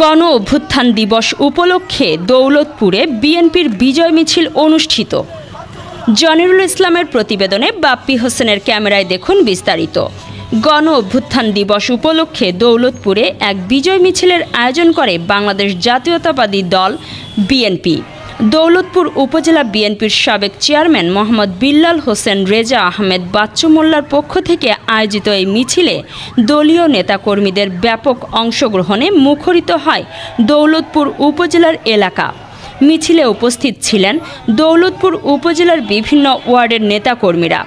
গণ অভ্যুত্থান দিবস উপলক্ষে দৌলতপুরে বিএনপির বিজয় মিছিল অনুষ্ঠিত। জনিরুল ইসলামের প্রতিবেদনে বাপ্পি হোসেনের ক্যামেরায় দেখুন বিস্তারিত। গণ অভ্যুত্থান দিবস উপলক্ষে দৌলতপুরে এক বিজয় মিছিলের আয়োজন করে বাংলাদেশ জাতীয়তাবাদী দল বিএনপি। দৌলতপুর উপজেলা বিএনপির সাবেক চেয়ারম্যান মোহাম্মদ বিল্লাল হোসেন রেজা আহমেদ বাচ্চু মোল্লার পক্ষ থেকে আয়োজিত এই মিছিলে দলীয় নেতাকর্মীদের ব্যাপক অংশগ্রহণে মুখরিত হয় দৌলতপুর উপজেলার এলাকা। মিছিলে উপস্থিত ছিলেন দৌলতপুর উপজেলার বিভিন্ন ওয়ার্ডের নেতাকর্মীরা।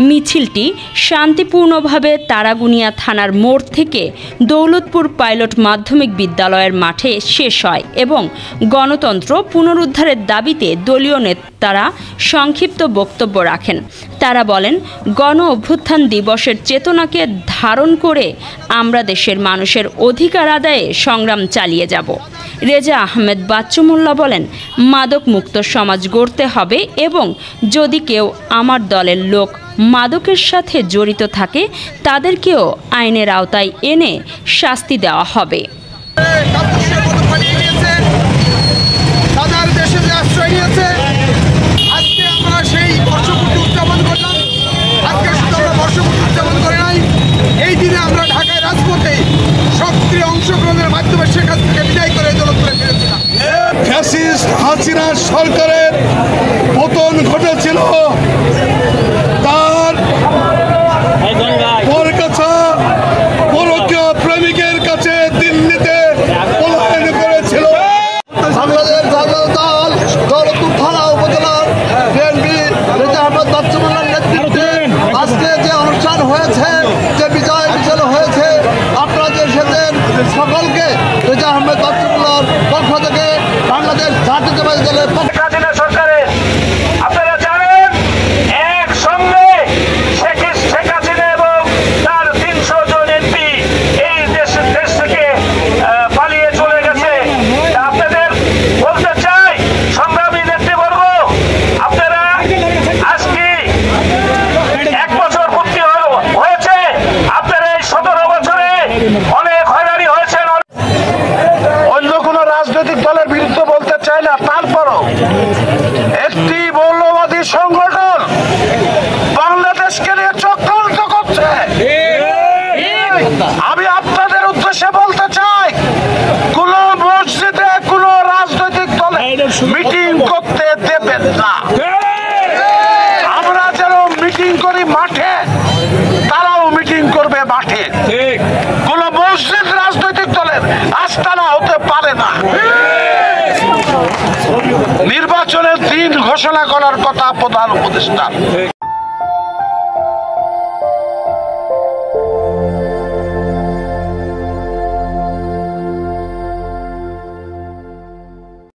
মিছিলটি শান্তিপূর্ণভাবে তারাগুনিয়া থানার মোড় থেকে দৌলতপুর পাইলট মাধ্যমিক বিদ্যালয়ের মাঠে শেষ হয় এবং গণতন্ত্র পুনরুদ্ধারের দাবিতে দলীয় নেতারা সংক্ষিপ্ত বক্তব্য রাখেন। তারা বলেন, গণ অভ্যুত্থান দিবসের চেতনাকে ধারণ করে আমরা দেশের মানুষের অধিকার আদায়ে সংগ্রাম চালিয়ে যাব। রেজা আহমেদ বাচ্চু মোল্লা বলেন, মাদক মুক্ত সমাজ গড়তে হবে এবং যদি কেউ আমার দলের লোক মাদকের সাথে জড়িত থাকে তাদেরকেও আইনের আওতায় এনে শাস্তি দেওয়া হবে। এই দিনে আমরা ঢাকায় রাজপথে সক্রিয় অংশগ্রহণের মাধ্যমে সেখান থেকে বিদায় করে দৌলতপুরে ফিরেছিলাম। ফ্যাসিস্ট হাসিনা সরকারের পতন ঘটেছিল। তার পরকীয় প্রেমিকের কাছে দিল্লিতে পলায়ন করেছিল। বাংলাদেশ জাতীয় দল দৌলতপুর থানা উপজেলার বিএনপি রেজা আহমেদ বাচ্চু মোল্লার নেতৃত্বে আজকে যে অনুষ্ঠান হয়েছে, যে বিজয় মিছিল হয়েছে, আপনারা যে এসেছেন সকলকে রেজা আহমেদ বাচ্চু মোল্লার পক্ষ থেকে বাংলাদেশ জাতীয়তাবাদী দলের সরকারের আপনারা জানেন একসঙ্গে শেখ হাসিনা এবং তার ৩০০ জন এমপি এই দেশ থেকে পালিয়ে চলে গেছে। আপনাদের বলতে চাই, সংগ্রামী নেতৃবর্গ, আপনারা আজকে ১ বছর পূর্তি হয়েছে। আপনারা এই ১৭ বছরে অনেক হয়রানি হয়েছেন। অন্য কোন রাজনৈতিক দলের বিরুদ্ধে বলতে চাই না, তারপরও একটি মৌলবাদী সংগঠন বাংলাদেশকে নিয়ে চক্রান্ত করছে। আমি আপনাদের উদ্দেশ্যে বলতে চাই, কোন মসজিদে কোন রাজনৈতিক দলে মিটিং করতে দেবেন না। আমরা যেন মিটিং করি মাঠে, তারাও মিটিং করবে মাঠে। কোন মসজিদ রাজনৈতিক দলের আস্তানা হতে পারে না। নির্বাচনের দিন ঘোষণা করার কথা প্রধান উপদেষ্টা।